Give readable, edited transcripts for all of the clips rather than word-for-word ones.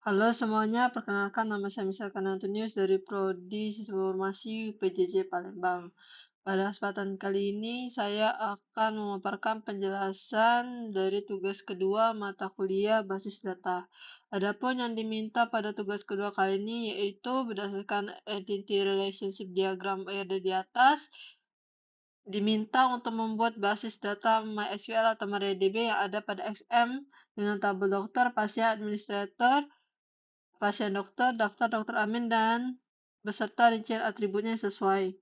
Halo semuanya, perkenalkan nama saya Misalkan Antonius dari Prodi Sistem Informasi UPJJ Palembang. Pada kesempatan kali ini saya akan memaparkan penjelasan dari tugas kedua mata kuliah basis data. Adapun yang diminta pada tugas kedua kali ini yaitu berdasarkan Entity Relationship Diagram yang ada di atas, diminta untuk membuat basis data MySQL atau MariaDB yang ada pada XM dengan tabel dokter, pasien, administrator, pasien dokter, daftar dokter amin, dan beserta rincian atributnya sesuai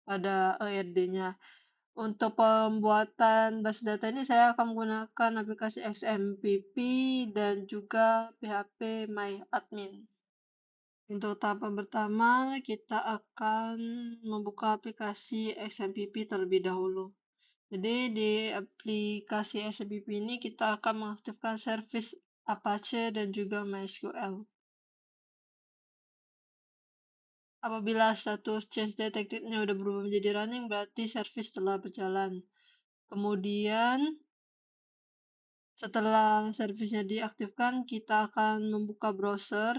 pada ERD-nya. Untuk pembuatan basis data ini saya akan menggunakan aplikasi XMPP dan juga PHP MyAdmin. Untuk tahapan pertama, kita akan membuka aplikasi XMPP terlebih dahulu. Jadi di aplikasi XMPP ini kita akan mengaktifkan service Apache dan juga MySQL. Apabila status change detected-nya udah berubah menjadi running, berarti service telah berjalan. Kemudian, setelah servisnya diaktifkan, kita akan membuka browser,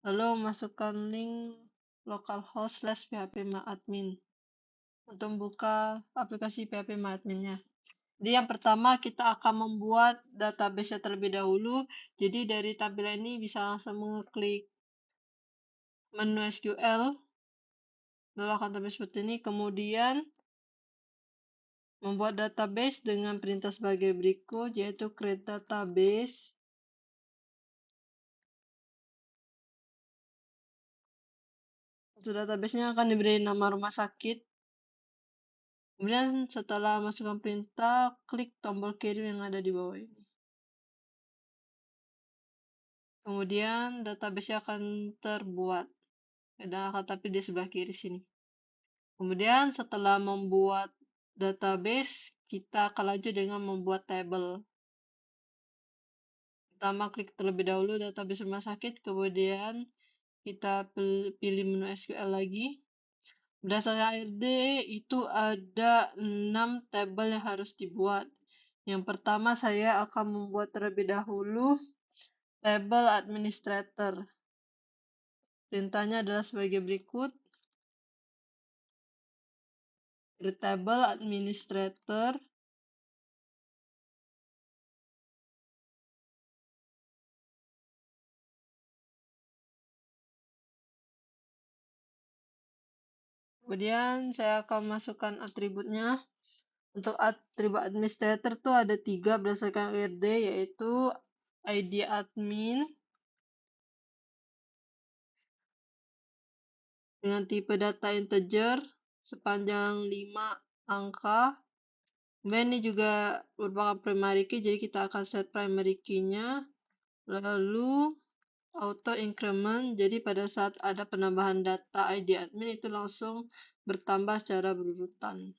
lalu masukkan link localhost/phpMyAdmin untuk membuka aplikasi phpMyAdmin-nya. Jadi yang pertama kita akan membuat database terlebih dahulu. Jadi dari tampilan ini bisa langsung mengeklik menu SQL, lalu akan tampil seperti ini. Kemudian membuat database dengan perintah sebagai berikut, yaitu create database. Untuk database-nya akan diberi nama rumah sakit. Kemudian setelah masukkan perintah, klik tombol kirim yang ada di bawah ini. Kemudian database akan terbuat dan akan tampil di sebelah kiri sini. Kemudian setelah membuat database, kita akan lanjut dengan membuat tabel. Pertama klik terlebih dahulu database rumah sakit, kemudian kita pilih menu SQL lagi. Berdasarkan ARD itu ada 6 tabel yang harus dibuat. Yang pertama saya akan membuat terlebih dahulu tabel administrator. Perintahnya adalah sebagai berikut. Di tabel administrator, kemudian saya akan masukkan atributnya. Untuk atribut administrator tuh ada 3 berdasarkan ARD, yaitu ID admin dengan tipe data integer sepanjang 5 angka. Kemudian ini juga merupakan primary key, jadi kita akan set primary key-nya. Lalu auto increment, jadi pada saat ada penambahan data ID admin itu langsung bertambah secara berurutan.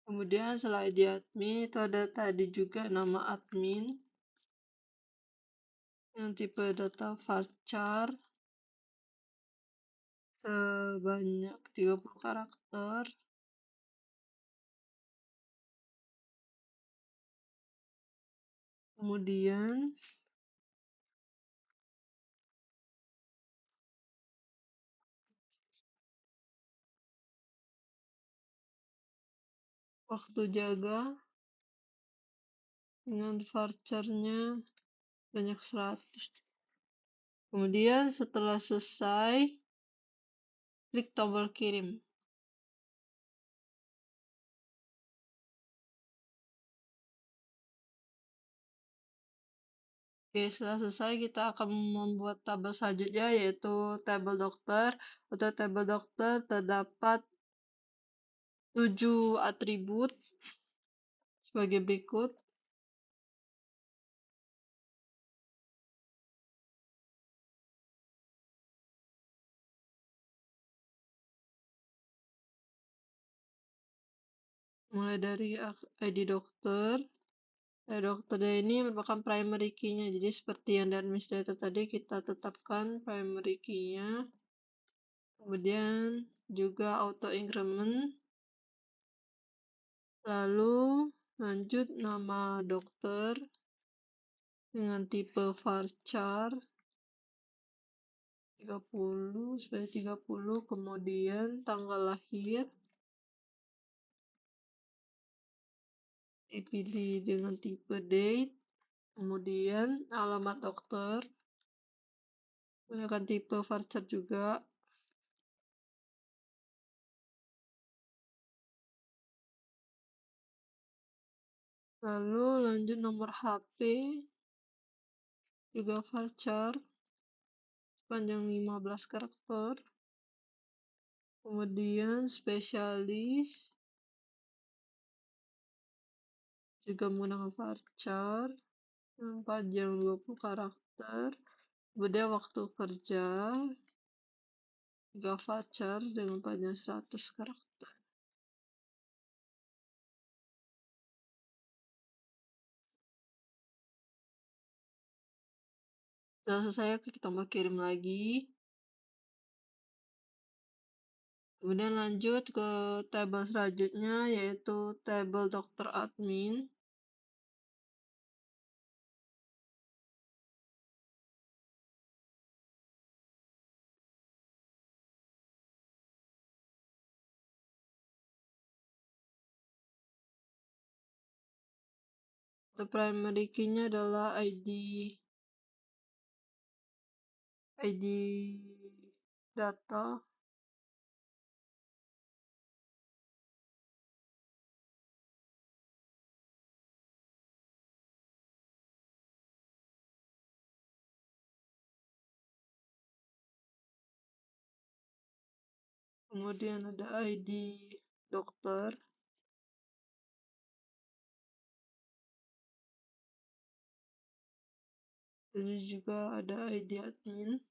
Kemudian setelah ID admin itu ada tadi juga nama admin yang tipe data varchar sebanyak 30 karakter. Kemudian waktu jaga dengan varchar-nya banyak 100. Kemudian setelah selesai, klik tombol kirim. Oke, setelah selesai kita akan membuat tabel selanjutnya, yaitu tabel dokter. Untuk tabel dokter terdapat 7 atribut sebagai berikut. Mulai dari ID dokter. Dokter ini merupakan primary key-nya, jadi seperti yang di administrator tadi kita tetapkan primary key-nya. Kemudian juga auto increment Lalu lanjut nama dokter dengan tipe varchar 30 sebanyak 30, kemudian tanggal lahir dipilih dengan tipe date, kemudian alamat dokter menggunakan tipe varchar juga, lalu lanjut nomor HP juga varchar sepanjang 15 karakter, kemudian spesialis juga menggunakan varchar yang panjang 20 karakter, kemudian waktu kerja juga varchar dengan panjang 100 karakter. Setelah selesai, klik tombol kirim lagi. Kemudian lanjut ke tabel selanjutnya, yaitu tabel dokter admin. Untuk primary key-nya adalah ID data, kemudian ada ID dokter, ini juga ada ID admin.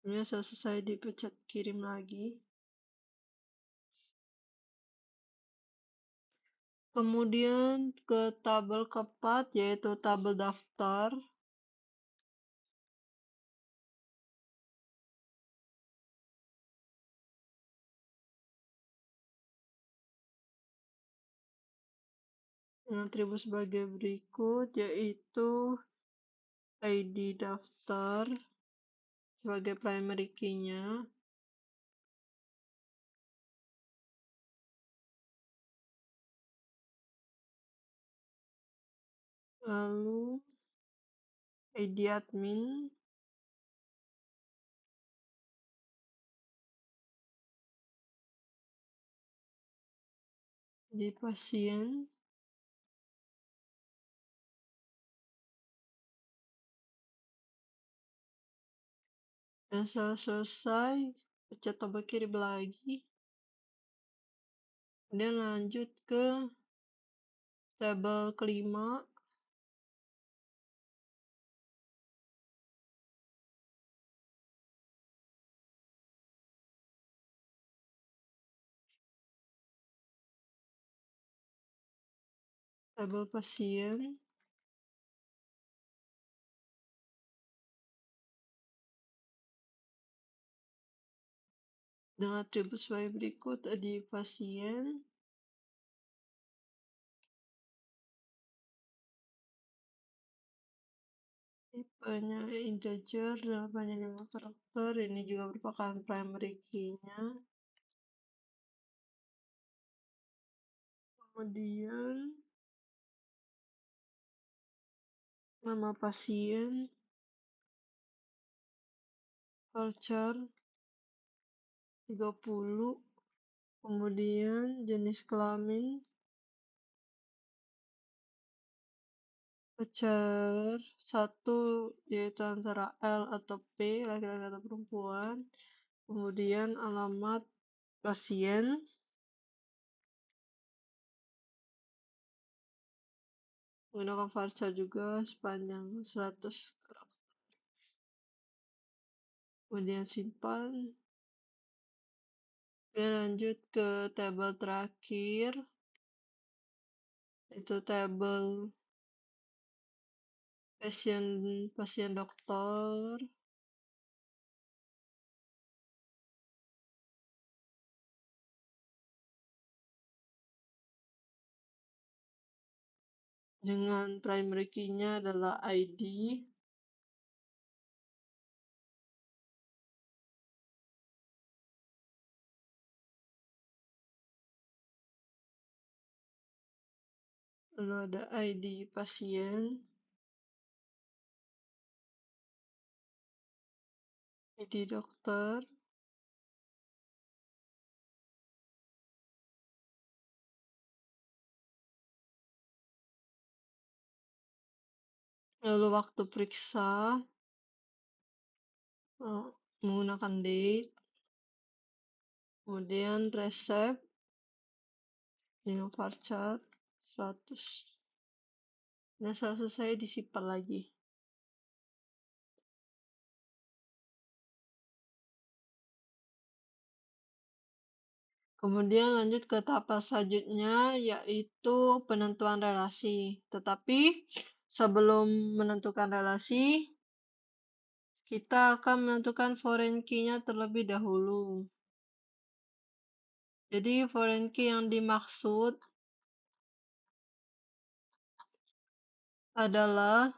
Ini selesai dipencet kirim lagi. Kemudian ke tabel keempat, yaitu tabel daftar. Dengan atribut sebagai berikut, yaitu ID daftar sebagai primary key-nya, lalu ID admin, di pasien, dan setelah selesai pencet tombol kirim lagi. Kemudian lanjut ke tabel kelima, tabel pasien, dengan atribut sebagai berikut, ID pasien, tipenya integer dengan panjang 5 karakter, ini juga merupakan primary key-nya. Kemudian nama pasien, varchar 30, kemudian jenis kelamin, varchar 1 yaitu antara L atau P, laki-laki atau perempuan, kemudian alamat pasien, menggunakan varchar juga sepanjang 100 karakter. Kemudian simpan. Kemudian lanjut ke tabel terakhir, itu tabel pasien dokter, dengan primary key-nya adalah ID, lalu ada ID pasien, ID dokter, lalu waktu periksa, menggunakan date, kemudian resep dengan varchar 100. Nah, setelah selesai disimpan lagi. Kemudian lanjut ke tahap selanjutnya, yaitu penentuan relasi. Tetapi sebelum menentukan relasi, kita akan menentukan foreign key-nya terlebih dahulu. Jadi foreign key yang dimaksud adalah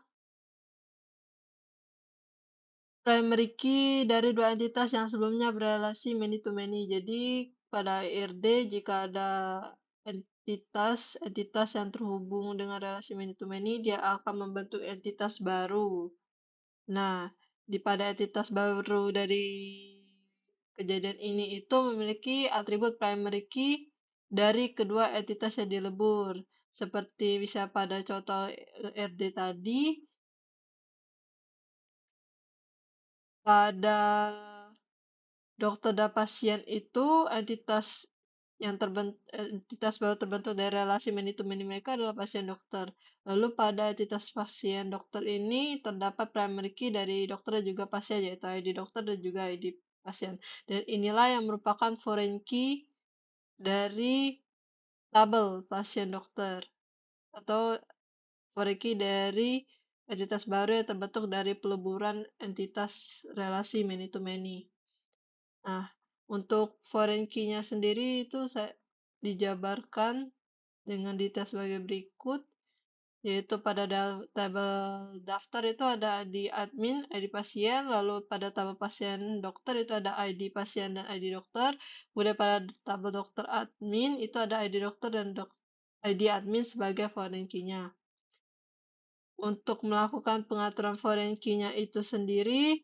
primary key dari dua entitas yang sebelumnya berrelasi many to many. Jadi pada IRD jika ada entitas yang terhubung dengan relasi many to many, dia akan membentuk entitas baru. Nah, pada entitas baru dari kejadian ini itu memiliki atribut primary key dari kedua entitas yang dilebur. Seperti bisa pada contoh RD tadi, pada dokter dan pasien itu entitas baru terbentuk dari relasi many to many mereka adalah pasien dokter. Lalu pada entitas pasien dokter ini terdapat primary key dari dokter dan juga pasien, yaitu ID dokter dan juga ID pasien. Dan inilah yang merupakan foreign key dari tabel pasien dokter atau foreign key dari entitas baru yang terbentuk dari peleburan entitas relasi many to many. Nah, untuk foreign key-nya sendiri itu dijabarkan dengan detail sebagai berikut, yaitu pada tabel daftar itu ada ID admin, ID pasien, lalu pada tabel pasien dokter itu ada ID pasien dan ID dokter, kemudian pada tabel dokter admin itu ada ID dokter dan ID admin sebagai foreign key-nya. Untuk melakukan pengaturan foreign key-nya itu sendiri,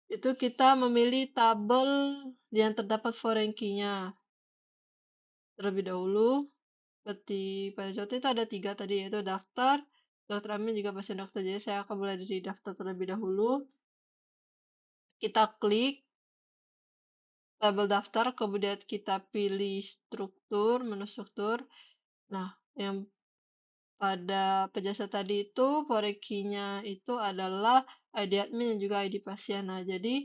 itu kita memilih tabel yang terdapat foreign key-nya. Terlebih dahulu, seperti pada contoh itu ada 3 tadi, yaitu daftar, dokter amin, juga pasien dokter. Jadi saya akan mulai dari daftar terlebih dahulu. Kita klik tabel daftar, kemudian kita pilih struktur, menu struktur. Nah, yang pada penjelasan tadi itu, foreign key-nya itu adalah ID admin dan juga ID pasien. Nah, jadi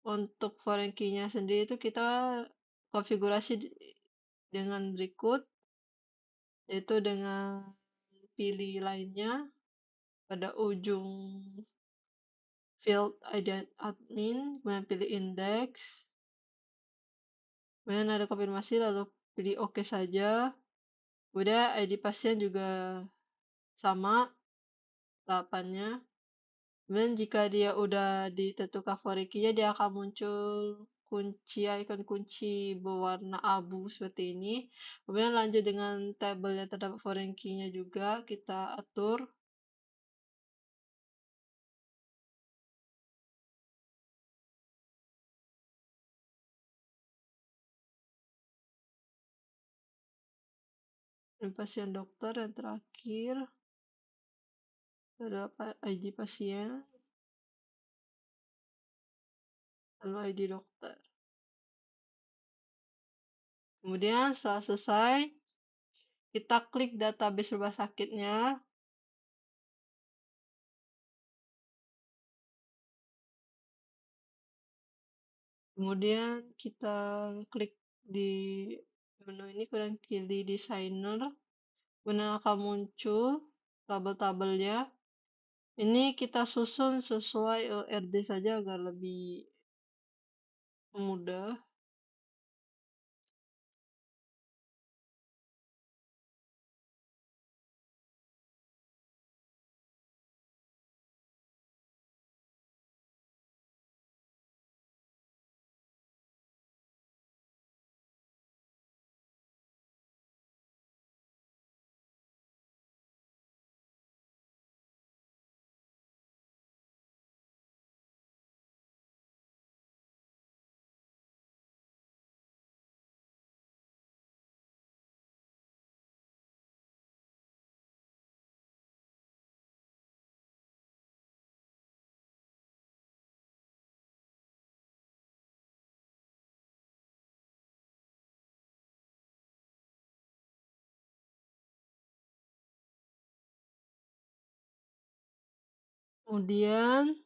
untuk foreign key-nya sendiri itu kita konfigurasi dengan berikut, yaitu dengan pilih lainnya pada ujung field ID admin, kemudian pilih index, kemudian ada konfirmasi, lalu pilih OK saja. Kemudian ID pasien juga sama tahapannya. Kemudian jika dia udah ditentukan foreign key-nya, dia akan muncul icon kunci berwarna abu seperti ini. Kemudian lanjut dengan tabel yang terdapat foreign key-nya juga kita atur. Dan pasien dokter yang terakhir adalah ID pasien, lalu ID dokter. Kemudian setelah selesai, kita klik database rumah sakitnya. Kemudian kita klik di menu ini, kemudian pilih designer. Kemudian akan muncul tabel-tabelnya. Ini kita susun sesuai RD saja agar lebih mudah. Kemudian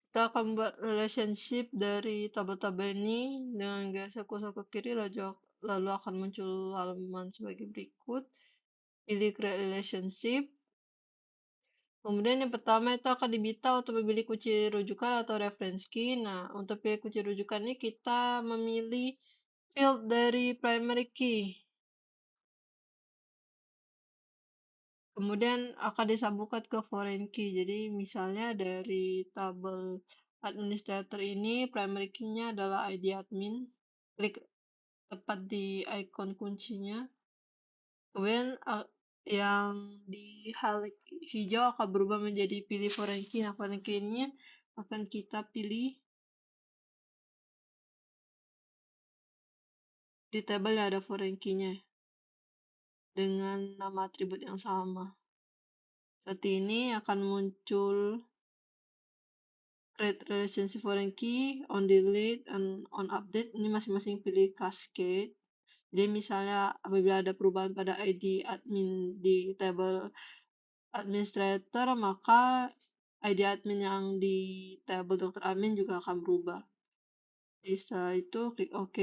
kita akan membuat relationship dari tabel-tabel ini dengan geser kursor ke kiri, lalu akan muncul halaman sebagai berikut. Pilih create relationship. Kemudian yang pertama itu akan diminta untuk memilih kunci rujukan atau reference key. Nah, untuk pilih kunci rujukan ini kita memilih field dari primary key. Kemudian akan disambungkan ke foreign key. Jadi misalnya dari tabel administrator ini primary key-nya adalah ID admin. Klik tepat di icon kuncinya. Kemudian yang di hal hijau akan berubah menjadi pilih foreign key. Nah, foreign key ini akan kita pilih di tabel yang ada foreign key-nya dengan nama atribut yang sama. Seperti ini akan muncul create relationship foreign key, on delete, and on update. Ini masing-masing pilih cascade. Jadi misalnya apabila ada perubahan pada ID admin di tabel administrator, maka ID admin yang di tabel dokter admin juga akan berubah. Jadi setelah itu klik OK.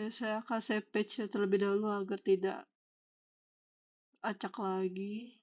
Saya akan save page terlebih dahulu agar tidak acak lagi.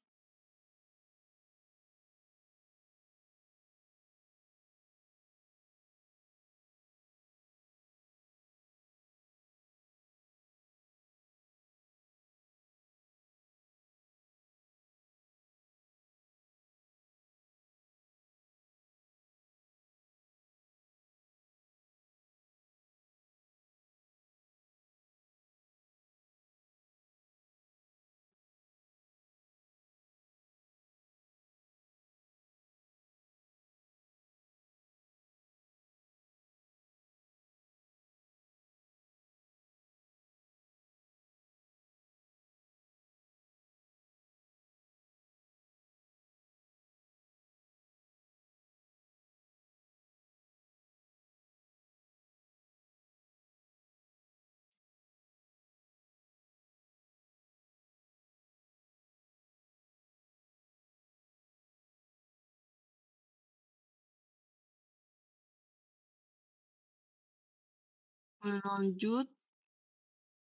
Lanjut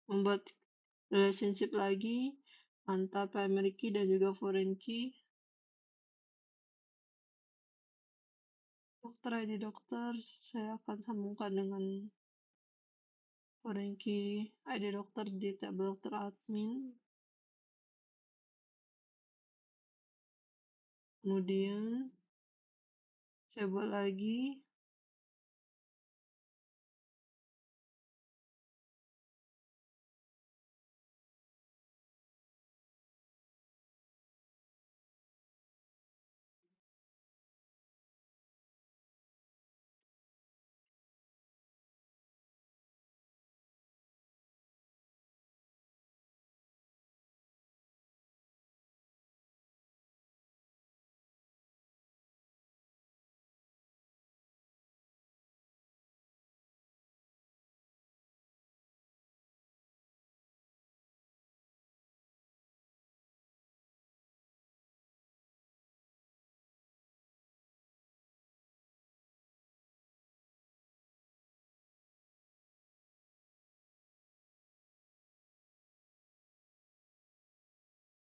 membuat relationship lagi antara primary key dan juga foreign key. Dokter ID dokter saya akan sambungkan dengan foreign key ID dokter di tabel dokter admin. Kemudian saya buat lagi.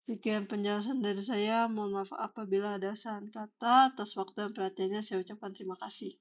Sekian penjelasan dari saya. Mohon maaf apabila ada salah kata. Atas waktu dan perhatiannya saya ucapkan terima kasih.